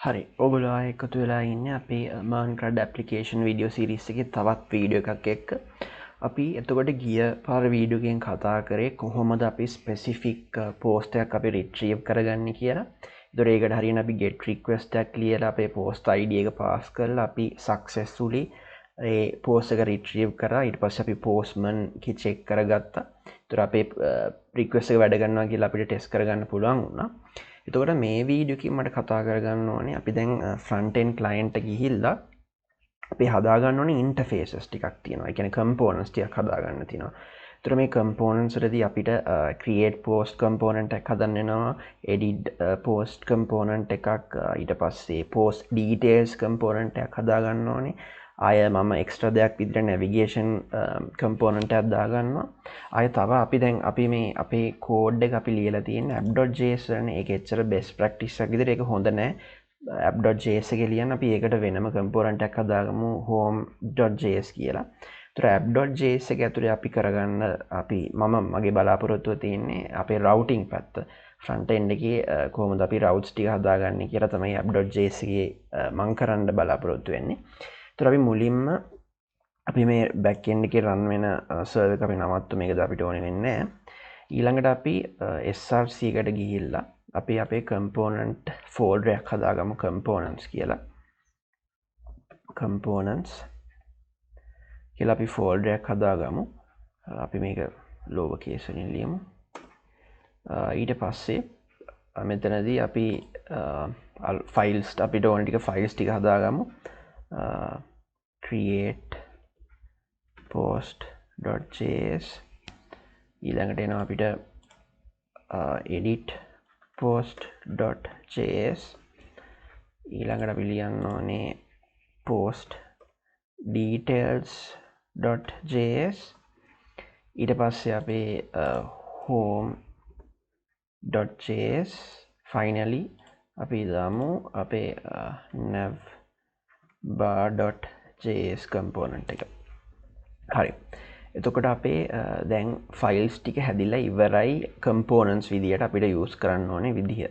හරි ඔගොල්ලෝ ආයෙ එකතු වෙලා ඉන්නේ අපේ MERN CRUD application video series එකේ තවත් වීඩියෝ එකක් එක්ක. අපි එතකොට ගිය පාර වීඩියෝ එකෙන් කතා කරේ කොහොමද අපි specific post එකක් අපි retrieve කරගන්නේ කියලා. ඒතකොට ඒකට හරියන අපි get request එකක් ලියලා අපේ post ID එක pass කරලා අපි successfully ඒ post එක retrieve කරා. ඊට පස්සේ අපි postman කි check කරගත්තා. ඒතකොට අපේ request එක වැඩ කරනවා කියලා අපිට test කරගන්න පුළුවන් වුණා. එතකොට මේ වීඩියෝ එකකින් මට කතා කරගන්න ඕනේ අපි දැන් front end client එක ගිහිල්ලා අපි හදාගන්න ඕනේ interfaces ටිකක් තියෙනවා. ඒ කියන්නේ components ටිකක් හදාගන්න තියෙනවා. ඒතර මේ components වලදී අපිට create post component එකක් හදන්න වෙනවා, edit post component එකක්, ඊට පස්සේ post details component එකක් හදාගන්න ඕනේ. ආය මම එක්ස්ට්‍රා දෙයක් විදිහට navigation component එකක් දාගන්නවා. ආය තව අපි දැන් අපි මේ අපේ code එක අපි ලියලා තියෙන app.js වලනේ. ඒක ඇත්තට best practice එකක් විදිහට ඒක හොඳ නෑ. app.js එකේ ලියන්න අපි ඒකට වෙනම component එකක් හදාගමු home.js කියලා. ඒතර app.js එක ඇතුලේ අපි කරගන්න මම මගේ බලාපොරොත්තුව තියෙන්නේ අපේ routing පැත්ත. front end එකේ කොහොමද අපි routes ටික හදාගන්නේ කියලා තමයි app.js එකේ මම කරන්න බලාපොරොත්තු වෙන්නේ. ඒතර අපි මුලින්ම අපි මේ back end එකේ run වෙන server එක අපි නවත්තු මේකද අපිට ඕනේ වෙන්නේ නැහැ. ඊළඟට අපි src එකට ගිහිල්ලා අපි අපේ component folder එකක් හදාගමු components කියලා. components කියලා අපි folder එකක් හදාගමු. අපි මේක lower case වලින් ලියමු. ඊට පස්සේ මෙතනදී අපි files අපිට ඕන ටික files ටික හදාගමු. create post.js ඊළඟට එනවා අපිට edit post.js ඊළඟට අපි ලියන්න ඕනේ post details.js ඊට පස්සේ අපේ home.js finally අපි දාමු අපේ nav bar.js component එක. හරි. එතකොට අපේ දැන් files ටික හැදිලා ඉවරයි components විදියට අපිට use කරන්න ඕනේ විදිය.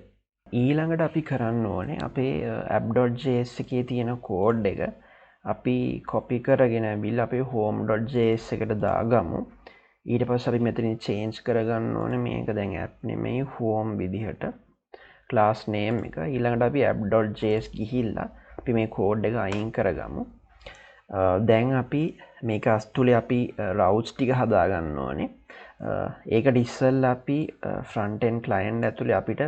ඊළඟට අපි කරන්න ඕනේ අපේ app.js එකේ තියෙන code එක අපි copy කරගෙන ඇවිල්ලා අපේ home.js එකට දාගමු. ඊට පස්සේ අපි මෙතනින් change කරගන්න ඕනේ මේක දැන් app නෙමෙයි home විදිහට class name එක. ඊළඟට අපි app.js ගිහිල්ලා අපි මේ code එක අයින් කරගමු. දැන් අපි මේක අස්තුලේ අපි routes ටික හදාගන්න ඕනේ. ඒකට ඉස්සෙල්ලා අපි front end client ඇතුලේ අපිට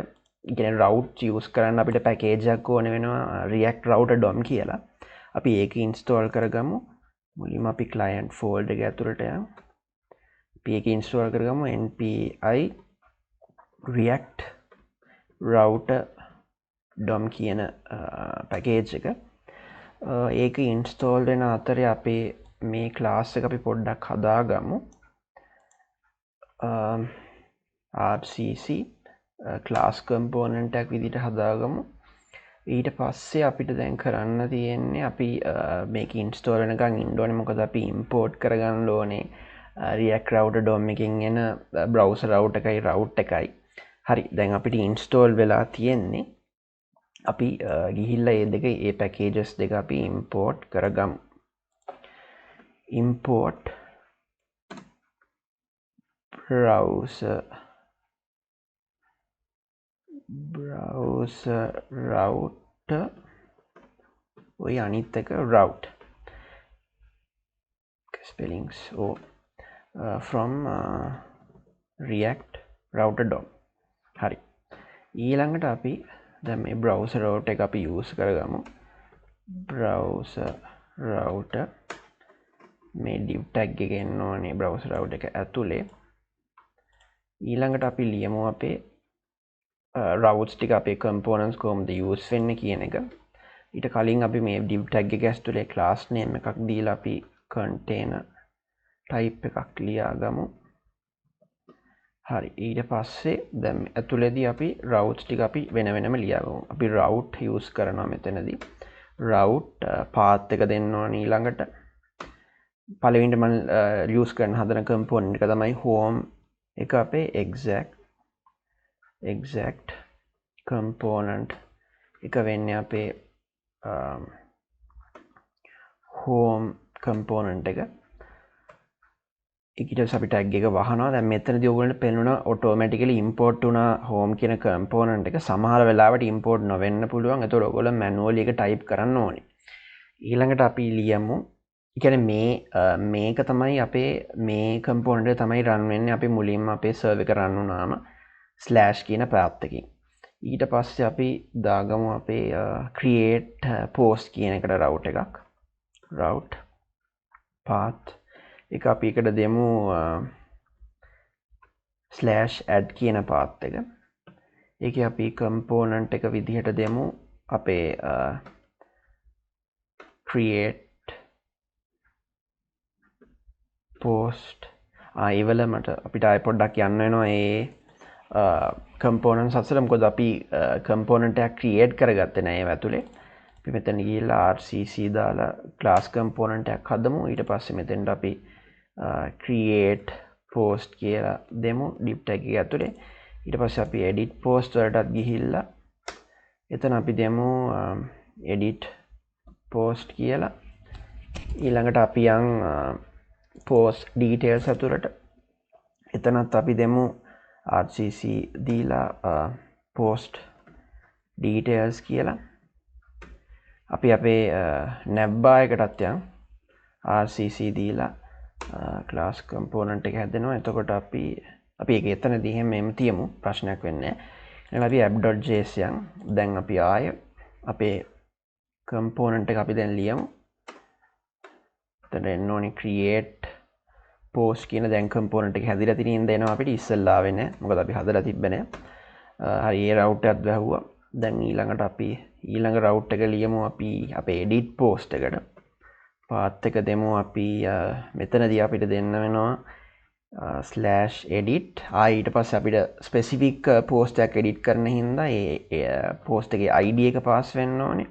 කියන්නේ route use කරන්න අපිට package එකක් ඕනේ වෙනවා react router dom කියලා. අපි ඒක install කරගමු. මුලින්ම අපි client folder එක ඇතුලට යමු. අපි ඒක install කරගමු npm react router dom කියන package එක. ඒක install වෙන අතරේ අපේ මේ class එක අපි පොඩ්ඩක් හදාගමු. rcc class component එකක් විදිහට හදාගමු. ඊට පස්සේ අපිට දැන් කරන්න තියෙන්නේ අපි මේක install වෙනකන් ඉන්න ඕනේ. මොකද අපි import කරගන්න ඕනේ react router dom එකෙන් එන browser route එකයි. හරි. දැන් අපිට install වෙලා තියෙන්නේ අපි ගිහිල්ලා ඒ packages දෙක අපි import කරගමු. import browser router ඔය අනිත් එක route spellings from react router dom. හරි. ඊළඟට අපි දැන් මේ browser router එක අපි use කරගමු. browser router මේ div tag එක එන්න ඕනේ browser router එක ඇතුලේ. ඊළඟට අපි ලියමු අපේ routes ටික අපේ components කොහොමද use වෙන්නේ කියන එක. ඊට කලින් අපි මේ div tag එක ඇතුලේ class name එකක් දීලා අපි container type එකක් ලියාගමු. හරි. ඊට පස්සේ දැන් ඇතුලේදී අපි routes ටික අපි වෙන වෙනම ලියාගමු. අපි route use කරනවා මෙතනදී. route path එක දෙන්න ඕනේ ඊළඟට. පළවෙනිට මම use කරන හදන component එක තමයි home එක අපේ exact component එක වෙන්නේ අපේ home component එක. ඊට පස්සේ අපි tag එක වහනවා. දැන් මෙතනදී ඔයගොල්ලන්ට පෙන්වනවා automatically import වුණා home කියන component එක. සමහර වෙලාවට import නොවෙන්න පුළුවන්. ඒතකොට ඔයගොල්ලෝ manually එක type කරන්න ඕනේ. ඊළඟට අපි ලියමු. ඒ කියන්නේ මේක තමයි අපේ මේ component එක තමයි run වෙන්නේ අපි මුලින්ම අපේ server එක run වුණාම slash කියන path එකකින්. ඊට පස්සේ අපි දාගමු අපේ create post කියන එකට route එකක්. route path එක අපි එකට දෙමු /add කියන path එක. ඒකේ අපි component එක විදිහට දෙමු අපේ create post ඉවල මට අපිට ආයෙ පොඩ්ඩක් යන්න වෙනවා ඒ components අතර. මොකද අපි component එකක් create කරගත්තේ නැහැ ඒව ඇතුලේ. අපි මෙතන ගිහිල්ලා rcc දාලා class component එකක් හදමු. ඊට පස්සේ මෙතෙන්ට අපි create post කියලා දෙමු div tag එක ඇතුලේ. ඊට පස්සේ අපි edit post වලටත් ගිහිල්ලා එතන අපි දෙමු edit post කියලා. ඊළඟට අපි යන් post details අතුරට එතනත් අපි දෙමු rcc දීලා post details කියලා. අපි අපේ nav bar එකටත් යන් rcc දීලා class component එක හැදෙනවා. එතකොට අපි ඒක එතනදී එහෙම තියමු, ප්‍රශ්නයක් වෙන්නේ නැහැ. අපි app.js යන්. දැන් අපි ආයේ අපේ component එක අපි දැන් ලියමු. එතන එන්න ඕනේ create post කියන දැන් component එක හැදිලා තියෙන ඉඳ එනවා අපිට ඉස්සෙල්ලා ආවේ නැහැ. මොකද අපි හදලා තිබ්බේ නැහැ. හරි ඒ route එකත් වැහුවා. දැන් ඊළඟට අපි ඊළඟ route එක ලියමු අපි අපේ edit post එකට. path එක දෙමු අපි මෙතනදී අපිට දෙන්න වෙනවා /edit. ඊට පස්සේ අපිට specific post එකක් edit කරන්න හින්දා ඒ post එකේ id එක pass වෙන්න ඕනේ.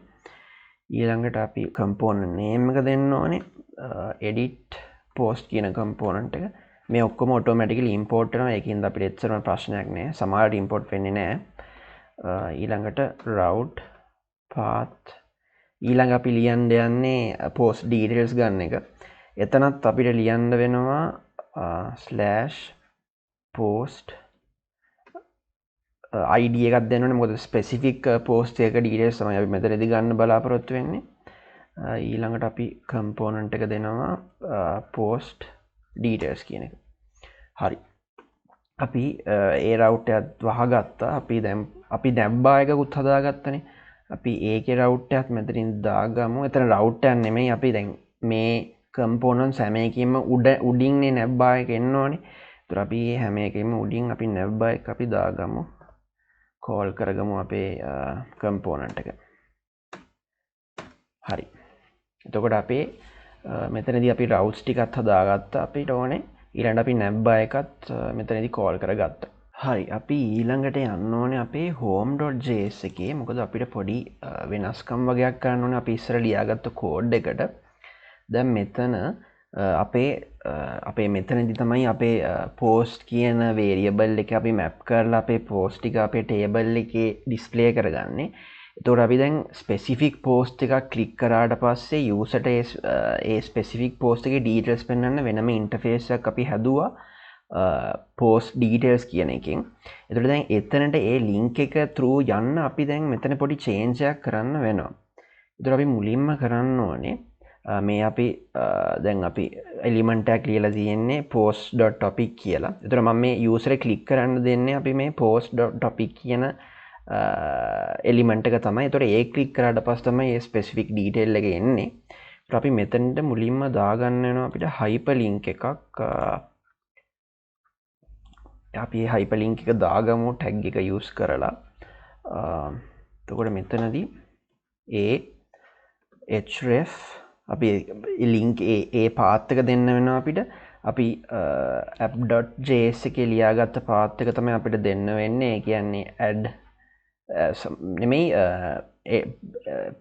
ඊළඟට අපි component name එක දෙන්න ඕනේ. edit post කියන component එක. මේ ඔක්කොම automatically import වෙනවා. ඒකින්ද අපිට එච්චරම ප්‍රශ්නයක් නෑ. සමහරට import වෙන්නේ නෑ. ඊළඟට route path ඊළඟ අපි ලියන්න යන්නේ post details ගන්න එක. එතනත් අපිට ලියන්න වෙනවා /post id එකක් දෙන්න ඕනේ. මොකද specific post එක details තමයි අපි මෙතනදී ගන්න බලාපොරොත්තු වෙන්නේ. ඊළඟට අපි component එක දෙනවා post details කියන එක. හරි. අපි ඒ route එකත් වහගත්තා. අපි nav bar එකකුත් හදාගත්තනේ. අපි ඒකේ route එකත් මෙතනින් දාගමු. එතන route එකක් නෙමෙයි, අපි දැන් මේ components හැම එකකින්ම උඩින්නේ nav bar එක එන්න ඕනේ. ඒතර අපි හැම එකකින්ම උඩින් අපි nav bar එක අපි දාගමු. call කරගමු අපේ component එක. හරි. එතකොට අපේ මෙතනදී අපි routes ටිකත් හදාගත්තා. අපිට ඕනේ ඊළඟට අපි nav bar එකත් මෙතනදී call කරගත්තා. හරි. අපි ඊළඟට යන්න ඕනේ අපේ home.js එකේ. මොකද අපිට පොඩි වෙනස්කම් වගේක් කරන්න ඕනේ අපි ඉස්සර ලියාගත්ත code එකට. දැන් මෙතන අපේ මෙතනදී තමයි අපේ post කියන variable එක අපි map කරලා අපේ post ටික අපේ table එකේ display කරගන්නේ. එතකොට අපි දැන් specific post එකක් click කරාට පස්සේ user ට ඒ specific post එකේ details පෙන්වන්න වෙනම interface එකක් අපි හැදුවා post details කියන එකෙන්. එතකොට දැන් එතනට ඒ link එක through යන්න අපි දැන් මෙතන පොඩි change එකක් කරන්න වෙනවා. එතකොට අපි මුලින්ම කරන්න ඕනේ මේ අපි දැන් අපි element එකක් ලියලා තියෙන්නේ post.topic කියලා. එතකොට මම මේ user එක click කරන්න දෙන්නේ අපි මේ post.topic කියන එලිමන්ට් එක තමයි. ඒතකොට ඒ ක්ලික් කරාට පස්සේ තමයි මේ ස්පෙસિෆික් ඩීටේල් එක එන්නේ. ඒත් අපි මෙතනට මුලින්ම දාගන්න වෙනවා අපිට hyperlink එකක්. අපි මේ hyperlink එක දාගමු tag එක use කරලා. එතකොට මෙතනදී href අපි link ඒ path එක දෙන්න වෙනවා අපිට. අපි app.js එකේ ලියාගත්ත path එක තමයි අපිට දෙන්න වෙන්නේ. ඒ කියන්නේ add නෙමෙයි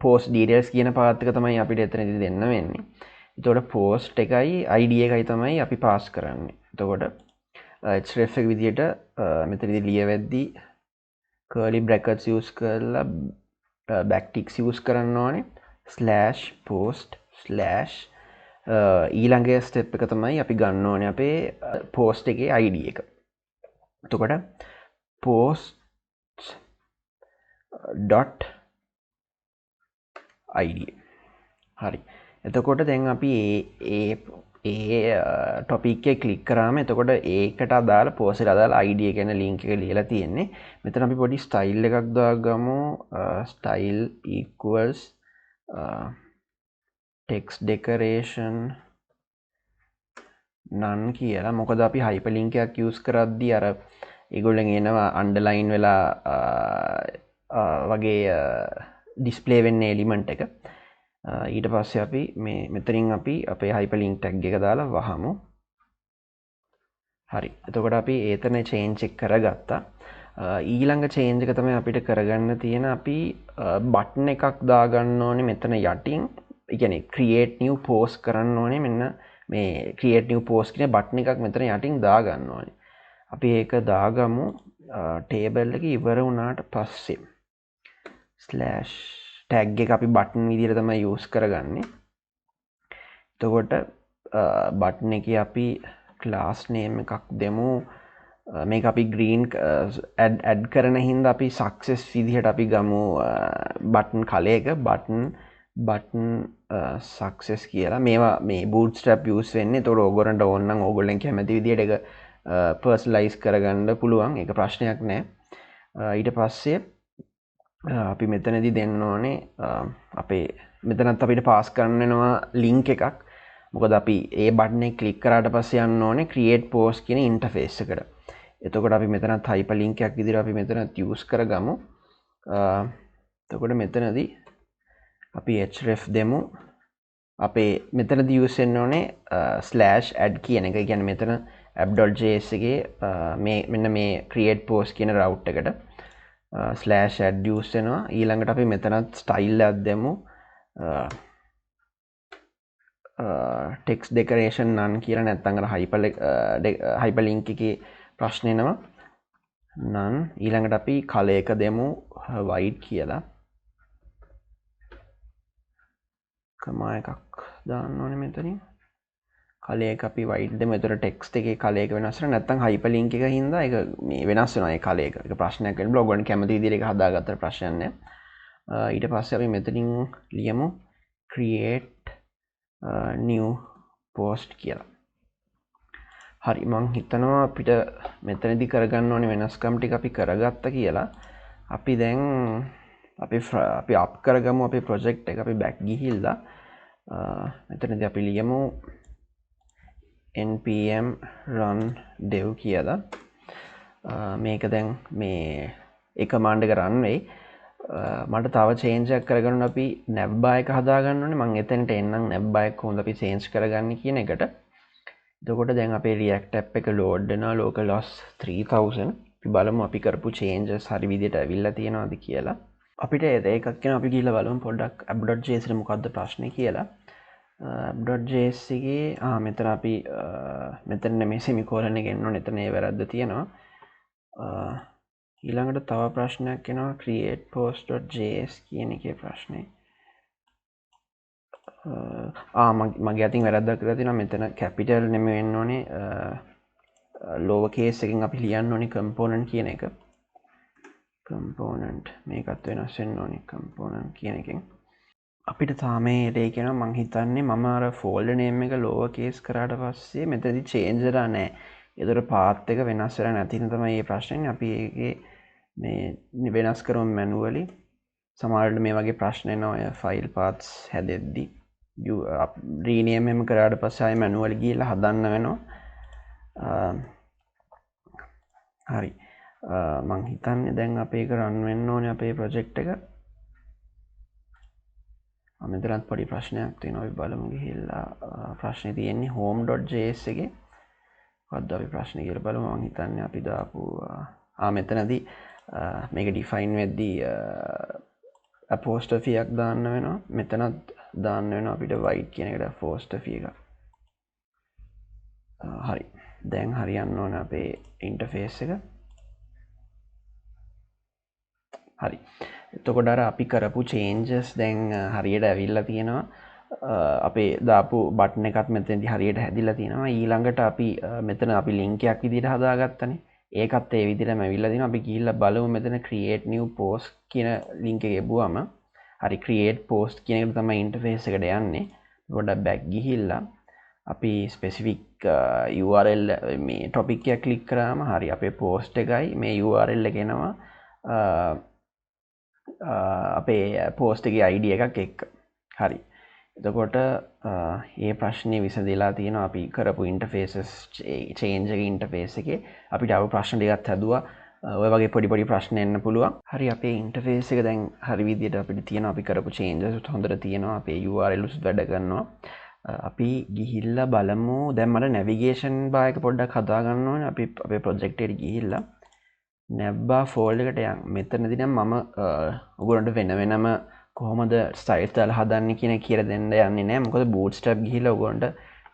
post details කියන path එක තමයි අපිට එතනදී දෙන්න වෙන්නේ. එතකොට post එකයි id එකයි තමයි අපි pass කරන්නේ. එතකොට href එක විදියට මෙතනදී ලියවෙද්දී curly brackets use කරලා backticks use කරන්න ඕනේ /post/ ඊළඟ ස්ටෙප් එක තමයි අපි ගන්න ඕනේ අපේ post එකේ ID එක. එතකොට post .id හරි. එතකොට දැන් අපි ඒ ටොපික් එක ක්ලික් කරාම එතකොට ඒකට අදාළ post එකට අදාළ ID එක ගැන link එක ලියලා තියෙන්නේ. මෙතන අපි පොඩි style එකක් දාගමු. style equals text decoration none කියලා. මොකද අපි hyperlink එකක් use කරද්දී අර ඒගොල්ලන් එනවා underline වෙලා වගේ display වෙන්නේ element එක. ඊට පස්සේ අපි මේ මෙතනින් අපි අපේ hyperlink tag එක දාලා වහමු. හරි. එතකොට අපි ඒතන change එක කරගත්තා. ඊළඟ change එක තමයි අපිට කරගන්න තියෙන අපි button එකක් දාගන්න ඕනේ මෙතන යටින්. ඒ කියන්නේ create new post කරන්න ඕනේ මෙන්න මේ create new post කියන button එකක් මෙතන යටින් දාගන්න ඕනේ. අපි ඒක දාගමු table එක ඉවර වුණාට පස්සේ /tag එක අපි button විදිහට තමයි use කරගන්නේ. එතකොට button එකේ අපි class name එකක් දෙමු. මේක අපි green add කරන හින්දා අපි success විදිහට අපි ගමු button color එක button success කියලා. මේවා මේ bootstrap use වෙන්නේ. ඒතකොට ඕගොල්ලන්ට ඕන නම් ඕගොල්ලන් කැමති විදිහට ඒක personalize කරගන්න පුළුවන්. ඒක ප්‍රශ්නයක් නෑ. ඊට පස්සේ අපි මෙතනදී දෙන්න ඕනේ අපේ මෙතනත් අපිට පාස් කරන්න වෙනවා link එකක්. මොකද අපි ඒ බටන් එක ක්ලික් කරාට පස්සේ යන්න ඕනේ create post කියන interface එකට. එතකොට අපි මෙතනත් hyperlink එකක් විදිහට අපි මෙතනත් use කරගමු. එතකොට මෙතනදී අපි href දෙමු. අපේ මෙතනදී use වෙන්න ඕනේ /add කියන එක. ඒ කියන්නේ මෙතන app.js එකේ මෙන්න මේ create post කියන route එකට /add use වෙනවා. ඊළඟට අපි මෙතනත් style එකක් දෙමු. text decoration none කියලා නැත්නම් අර hyperlink එකේ ප්‍රශ්න එනවා none. ඊළඟට අපි color එක දෙමු white කියලා. කමා එකක් දාන්න ඕනේ මෙතනින්. color එක අපි white දෙමු. ඒතර text එකේ color එක වෙනස් වෙනවා. නැත්නම් hyperlink එක හින්දා ඒක මේ වෙනස් වෙනවා ඒ color එක. ඒක ප්‍රශ්නයක් වෙන blog වලින් කැමති විදිහට ඒක හදාගත්තට ප්‍රශ්නයක් නැහැ. ඊට පස්සේ අපි මෙතනින් ලියමු create new post කියලා. හරි. මං හිතනවා අපිට මෙතනදී කරගන්න ඕනේ වෙනස්කම් ටික අපි කරගත්තා කියලා. අපි දැන් අපි up කරගමු අපේ project එක. අපි back ගිහිල්ලා මෙතනදී අපි ලියමු npm run dev කියලා. මේක දැන් මේ ඒ command එක run වෙයි. මට තව change එකක් කරගන්න අපි nav bar එක හදාගන්න ඕනේ. මම එතනට එන්නම් nav bar එක කොහොමද අපි change කරගන්නේ කියන එකට. එතකොට දැන් අපේ React app එක load වෙනවා localhost 3000. අපි බලමු අපි කරපු changes හරි විදිහට ඇවිල්ලා තියෙනවද කියලා. අපිට ඒකක් කියන අපි ගිහලා බලමු පොඩ්ඩක් app.js එකේ මොකද්ද ප්‍රශ්නේ කියලා. app.js එකේ මෙතන අපි මෙතන මේ semicolon එක එන්න ඕනේ. එතන ඒ වැරද්ද තියෙනවා. ඊළඟට තව ප්‍රශ්නයක් එනවා create post.js කියන එකේ ප්‍රශ්නේ. මගේ අතින් වැරද්දක් කරලා තියෙනවා. මෙතන capital නෙමෙයි වෙන්න ඕනේ. lower case එකකින් අපි ලියන්න ඕනේ component කියන එක. component මේකත් වෙනස් වෙන්න ඕනේ component කියන එකෙන්. අපිට තාම ඒ කියනවා මං හිතන්නේ මම අර folder name එක lower case කරාට පස්සේ මෙතනදී change වෙලා නැහැ. ඒතර path එක වෙනස් වෙලා නැති නිසා තමයි මේ ප්‍රශ්නේ. අපි ඒකේ මේ වෙනස් කරමු manually. සමහරවිට මේ වගේ ප්‍රශ්න එනවා ඔය file paths හැදෙද්දී. rename එහෙම කරාට පස්සේ ආයෙ manually ගිහලා හදන්න වෙනවා. හරි. මං හිතන්නේ දැන් අපේ එක run වෙන්න ඕනේ අපේ project එක. මෙතනත් පොඩි ප්‍රශ්නයක් තියෙනවා. අපි බලමු ගිහිල්ලා ප්‍රශ්නේ තියෙන්නේ home.js එකේ. මොකද්ද අපි ප්‍රශ්නේ කියලා බලමු. මං හිතන්නේ අපි දාපු මෙතනදී මේක define වෙද්දී apostrophe එකක් දාන්න වෙනවා. මෙතනත් දාන්න වෙනවා අපිට white කියන එකට apostrophe එක. හරි. දැන් හරියන්න ඕන අපේ interface එක. හරි. එතකොට අර අපි කරපු changes දැන් හරියට ඇවිල්ලා තියෙනවා. අපේ දාපු බටන් එකත් මෙතනදී හරියට හැදිලා තියෙනවා. ඊළඟට අපි මෙතන අපි link එකක් විදිහට හදාගත්තනේ. ඒකත් ඒ විදිහටම ඇවිල්ලා තිනවා. අපි ගිහිල්ලා බලමු මෙතන create new post කියන link එක ගෙබුවම හරි create post කියන එක තමයි interface එකට යන්නේ. පොඩ්ඩක් back ගිහිල්ලා අපි specific URL මේ topic එක click කරාම හරි අපේ post එකයි මේ URL එක එනවා අපේ post එකේ ID එකක් එක්ක. හරි. එතකොට මේ ප්‍රශ්නේ විසඳලා තියෙනවා අපි කරපු interfaces change එක interface එකේ අපිට ආව ප්‍රශ්න ටිකක් හදුවා. ඔය වගේ පොඩි පොඩි ප්‍රශ්න එන්න පුළුවන්. හරි අපේ interface එක දැන් හරි විදිහට අපිට තියෙනවා අපි කරපු changes උත් හොඳට තියෙනවා අපේ URL උත් වැඩ කරනවා. අපි ගිහිල්ලා බලමු දැන් මට navigation bar එක පොඩ්ඩක් හදා ගන්න ඕනේ. අපි අපේ project එකට ගිහිල්ලා nav bar folder එකට යන්න. මෙතනදී නම් මම ඔයගොල්ලන්ට වෙනම කොහොමද ස්ටයිල් දාලා හදන්නේ කියන කියලා දෙන්න යන්නේ නැහැ. මොකද bootstrap ගිහිල්ලා ඔයගොල්ලන්ට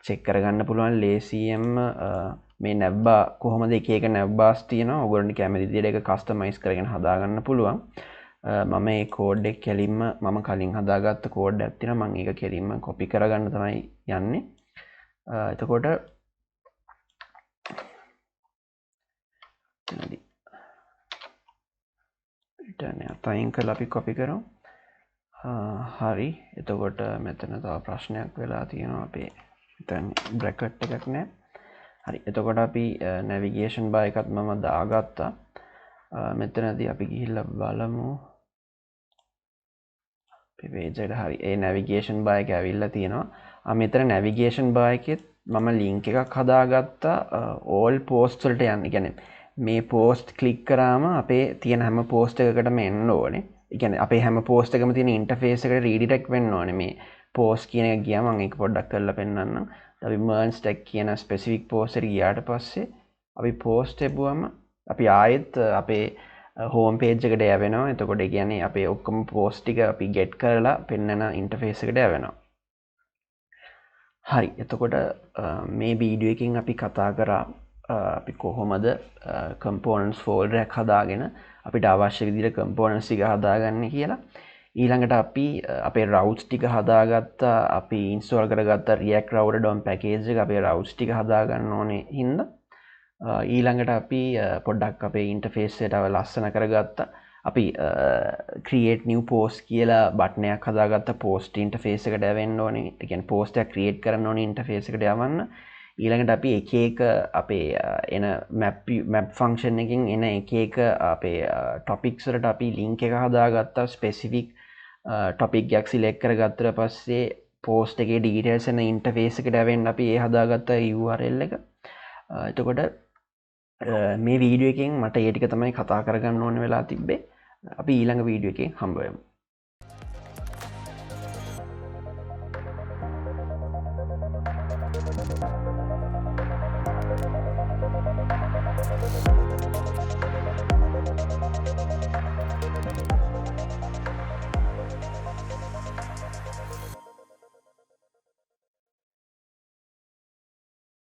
check කරගන්න පුළුවන් ලේසියෙන්ම මේ nav bar කොහොමද එක එක nav bars තියෙනවා. ඔයගොල්ලන්ට කැමති විදිහට ඒක customize කරගෙන හදා ගන්න පුළුවන්. මම මේ කෝඩ් එක කෙලින්ම මම කලින් හදාගත්ත කෝඩ් එකක් තියෙනවා. මම ඒක කෙලින්ම copy කරගන්න තමයි යන්නේ. එතකොට return එක අයින් කරලා අපි copy කරමු. හරි. එතකොට මෙතන තව ප්‍රශ්නයක් වෙලා තියෙනවා අපේ මෙතන bracket එකක් නැහැ. හරි. එතකොට අපි navigation bar එකත් මම දාගත්තා. මෙතනදී අපි ගිහිල්ලා බලමු page එකට. හරි. ඒ navigation bar එක ඇවිල්ලා තියෙනවා. මෙතන navigation bar එකෙත් මම link එකක් හදාගත්තා all posts වලට යන්න. කියන්නේ මේ post click කරාම අපේ තියෙන හැම post එකකටම එන්න ඕනේ. ඒ කියන්නේ අපේ හැම post එකකම තියෙන interface එකට redirect වෙන්න ඕනේ. මේ post කියන එක ගියාම මම ඒක පොඩ්ඩක් කරලා පෙන්නන්නම්. අපි MERN stack කියන specific post එකට ගියාට පස්සේ අපි post එපුවම අපි ආයෙත් අපේ home page එකට යවෙනවා. එතකොට ඒ කියන්නේ අපේ ඔක්කොම post ටික අපි get කරලා පෙන්නන interface එකට යවෙනවා. හරි. එතකොට මේ වීඩියෝ එකකින් අපි කතා කරා අපි කොහොමද components folder එකක් හදාගෙන අපිට අවශ්‍ය විදිහට components ටික හදාගන්නේ කියලා. ඊළඟට අපි අපේ routes ටික හදාගත්තා. අපි install කරගත්ත React router DOM package එක අපේ routes ටික හදාගන්න ඕනේ හින්දා ඊළඟට අපි පොඩ්ඩක් අපේ interface එකට ලස්සන කරගත්තා. අපි create new post කියලා බටන් එකක් හදාගත්තා. post interface එකට යවෙන්න ඕනේ. ඒ කියන්නේ post එකක් create කරන්න ඕනේ interface එකට යවන්න. ඊළඟට අපි එක එක අපේ එන map function එකකින් එන එක එක අපේ topics වලට අපි link එක හදාගත්තා. specific topic එකක් select කරගත්තට පස්සේ post එකේ details එන interface එකට යවෙන්න අපි ඒ හදාගත්ත URL එක. එතකොට මේ වීඩියෝ එකෙන් මට ඒ ටික තමයි කතා කරගන්න ඕන වෙලා තිබ්බේ. අපි ඊළඟ වීඩියෝ එකෙන් හම්බ වෙමු.